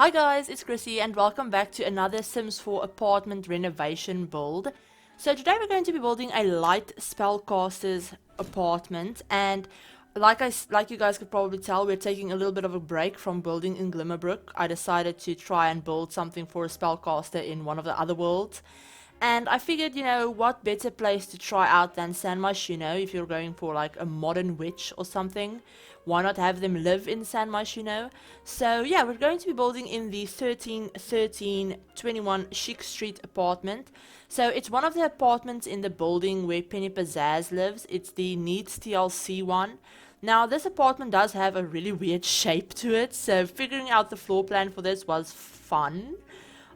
Hi guys, it's Chrissie and welcome back to another Sims 4 apartment renovation build. So today we're going to be building a light spellcaster's apartment, and like you guys could probably tell, we're taking a little bit of a break from building in Glimmerbrook. I decided to try and build something for a spellcaster in one of the other worlds. And I figured, what better place to try out than San Myshuno if you're going for like a modern witch or something. Why not have them live in San Myshuno? So yeah, we're going to be building in the 1321 Chic Street apartment. So it's one of the apartments in the building where Penny Pizzazz lives. It's the Needs TLC one. Now this apartment does have a really weird shape to it, so figuring out the floor plan for this was fun,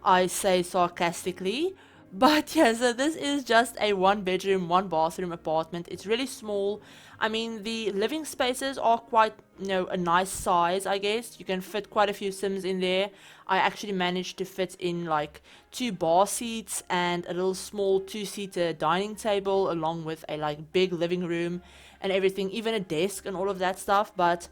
I say sarcastically. But yeah, so this is just a one bedroom, one bathroom apartment. It's really small. I mean, the living spaces are quite, a nice size, I guess. You can fit quite a few Sims in there. I actually managed to fit in like 2 bar seats and a little small 2-seater dining table along with a like big living room and everything, even a desk and all of that stuff. But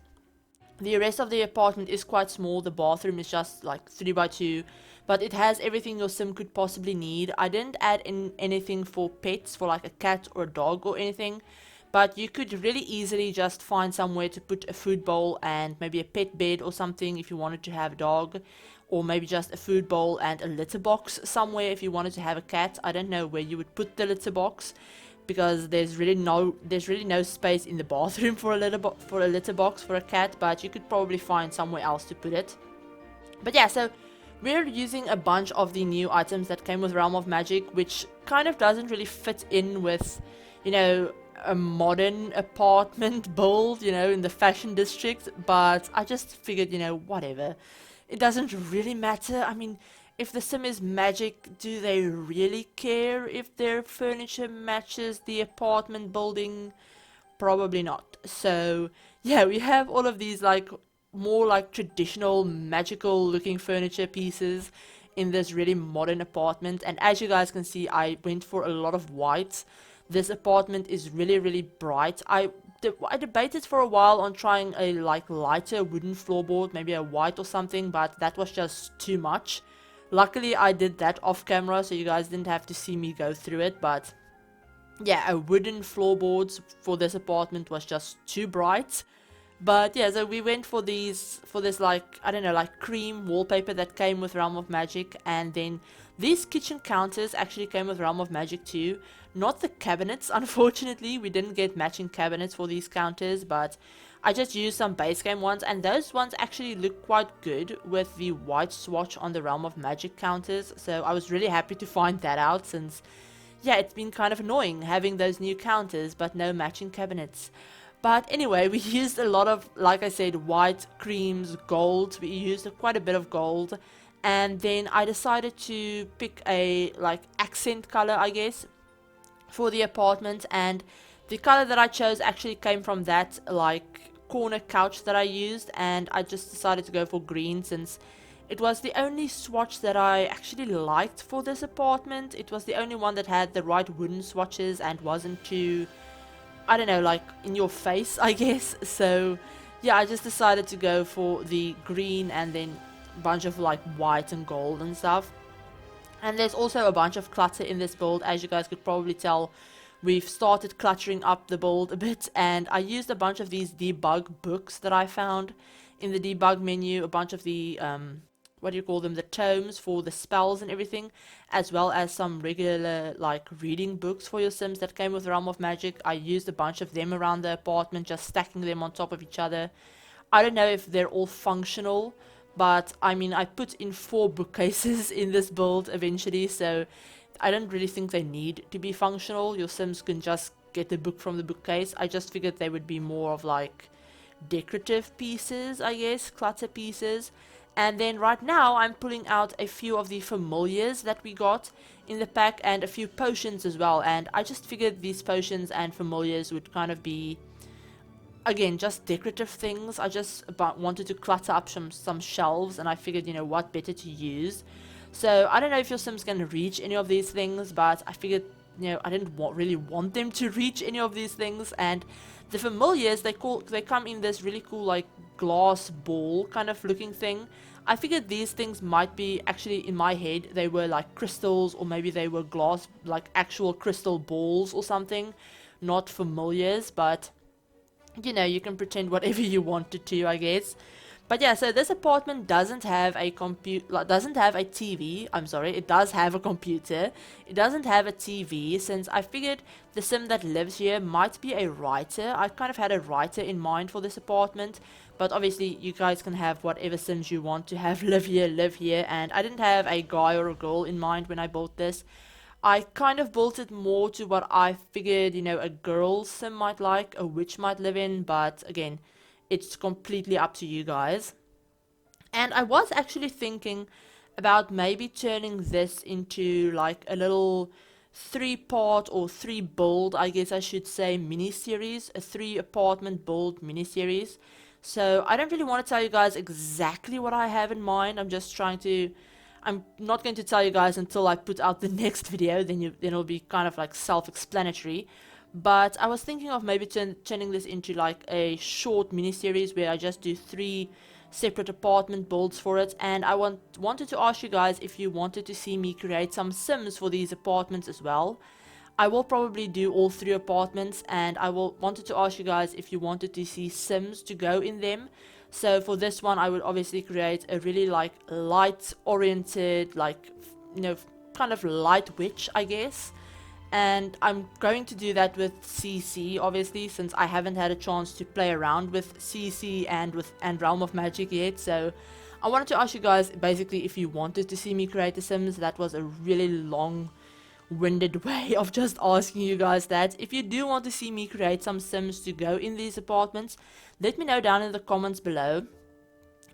the rest of the apartment is quite small. The bathroom is just like 3x2, but it has everything your sim could possibly need. I didn't add in anything for pets, for like a cat or a dog or anything, but you could really easily just find somewhere to put a food bowl and maybe a pet bed or something if you wanted to have a dog, or maybe just a food bowl and a litter box somewhere if you wanted to have a cat. I don't know where you would put the litter box, because there's really no space in the bathroom for a litter box for a cat, but you could probably find somewhere else to put it. But yeah, so we're using a bunch of the new items that came with Realm of Magic, which kind of doesn't really fit in with, a modern apartment build, in the fashion district, but I just figured, whatever. It doesn't really matter. I mean, if the sim is magic, do they really care if their furniture matches the apartment building? Probably not. So yeah, we have all of these like more like traditional magical looking furniture pieces in this really modern apartment, and as you guys can see, I went for a lot of white. This apartment is really bright. I debated for a while on trying a like lighter wooden floorboard, maybe a white or something, but that was just too much. Luckily, I did that off camera, so you guys didn't have to see me go through it, but yeah, a wooden floorboards for this apartment was just too bright. But yeah, so we went for this like, I don't know, like cream wallpaper that came with Realm of Magic, and then these kitchen counters actually came with Realm of Magic too. Not the cabinets, unfortunately, we didn't get matching cabinets for these counters, but I just used some base game ones, and those ones actually look quite good with the white swatch on the Realm of Magic counters, so I was really happy to find that out, since yeah, it's been kind of annoying having those new counters but no matching cabinets. But anyway, we used a lot of, like I said, white, creams, gold. We used quite a bit of gold, and then I decided to pick a like accent color, I guess, for the apartment, and the color that I chose actually came from that like corner couch that I used, and I just decided to go for green since it was the only swatch that I actually liked for this apartment. It was the only one that had the right wooden swatches and wasn't too, I don't know, like in your face, I guess. So yeah, I just decided to go for the green and then a bunch of like white and gold and stuff. And there's also a bunch of clutter in this build. As you guys could probably tell, we've started cluttering up the build a bit, and I used a bunch of these debug books that I found in the debug menu, a bunch of the what do you call them, the tomes for the spells and everything, as well as some regular like reading books for your Sims that came with Realm of Magic. I used a bunch of them around the apartment, just stacking them on top of each other. I don't know if they're all functional, but I mean, I put in 4 bookcases in this build eventually, so I don't really think they need to be functional. Your Sims can just get the book from the bookcase. I just figured they would be more of like decorative pieces, I guess, clutter pieces. And then right now I'm pulling out a few of the familiars that we got in the pack and a few potions as well, and I just figured these potions and familiars would kind of be, again, just decorative things. I just wanted to clutter up some shelves, and I figured, what better to use. So I don't know if your Sims can reach any of these things, but I figured, I didn't really want them to reach any of these things. And the familiars, they come in this really cool like glass ball kind of looking thing. I figured these things might be, actually in my head, they were like crystals, or maybe they were glass, like actual crystal balls or something, not familiars, but you know, you can pretend whatever you wanted to, I guess. But yeah, so this apartment doesn't have a doesn't have a TV. I'm sorry, it does have a computer. It doesn't have a TV, since I figured the sim that lives here might be a writer. I kind of had a writer in mind for this apartment, but obviously you guys can have whatever sims you want to have live here, and I didn't have a guy or a girl in mind when I built this. I kind of built it more to what I figured, you know, a girl sim might like, a witch might live in, but again, it's completely up to you guys. And I was actually thinking about maybe turning this into like a little 3-part or 3-build, I guess I should say, mini-series, a 3-apartment build mini-series. So I don't really want to tell you guys exactly what I have in mind. I'm not going to tell you guys until I put out the next video, then it'll be kind of like self-explanatory. But I was thinking of maybe turning this into like a short mini-series where I just do 3 separate apartment builds for it. And I wanted to ask you guys if you wanted to see me create some sims for these apartments as well. I will probably do all 3 apartments, and wanted to ask you guys if you wanted to see sims to go in them. So for this one, I would obviously create a really like light-oriented, like, you know, kind of light witch, I guess. And I'm going to do that with CC, obviously, since I haven't had a chance to play around with CC and Realm of Magic yet. So I wanted to ask you guys basically if you wanted to see me create the sims. That was a really long-winded way of just asking you guys that. If you do want to see me create some sims to go in these apartments, let me know down in the comments below.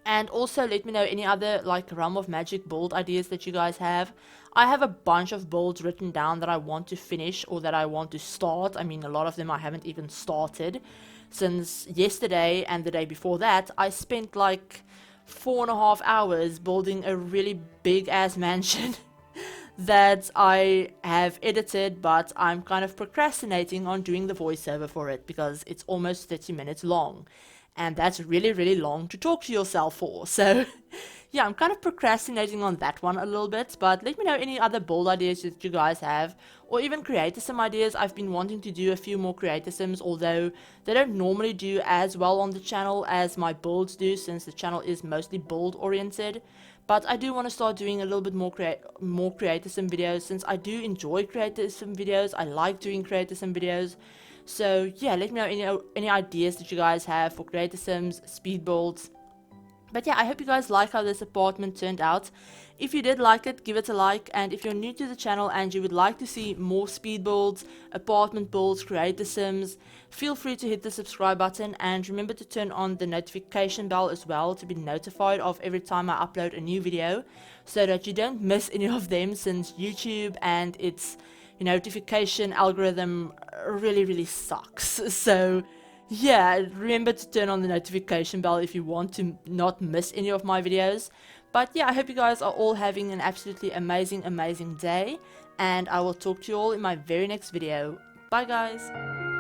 And also let me know any other like Realm of Magic build ideas that you guys have. I have a bunch of builds written down that I want to finish or that I want to start. I mean, a lot of them I haven't even started. Since yesterday and the day before that, I spent like 4.5 hours building a really big ass mansion that I have edited, but I'm kind of procrastinating on doing the voiceover for it because it's almost 30 minutes long. And that's really long to talk to yourself for. So yeah, I'm kind of procrastinating on that one a little bit, but let me know any other build ideas that you guys have, or even creator sim ideas. I've been wanting to do a few more creator sims, although they don't normally do as well on the channel as my builds do, since the channel is mostly build oriented. But I do want to start doing a little bit more creator sim videos, since I do enjoy creator sim videos. I like doing creator sim videos. So yeah, let me know any ideas that you guys have for creator sims, speed builds. But yeah, I hope you guys like how this apartment turned out. If you did like it, give it a like, and if you're new to the channel and you would like to see more speed builds, apartment builds, creator sims, feel free to hit the subscribe button, and remember to turn on the notification bell as well to be notified of every time I upload a new video, so that you don't miss any of them, since YouTube and its notification algorithm really sucks. So yeah, remember to turn on the notification bell if you want to not miss any of my videos. But yeah, I hope you guys are all having an absolutely amazing day, and I will talk to you all in my very next video. Bye guys!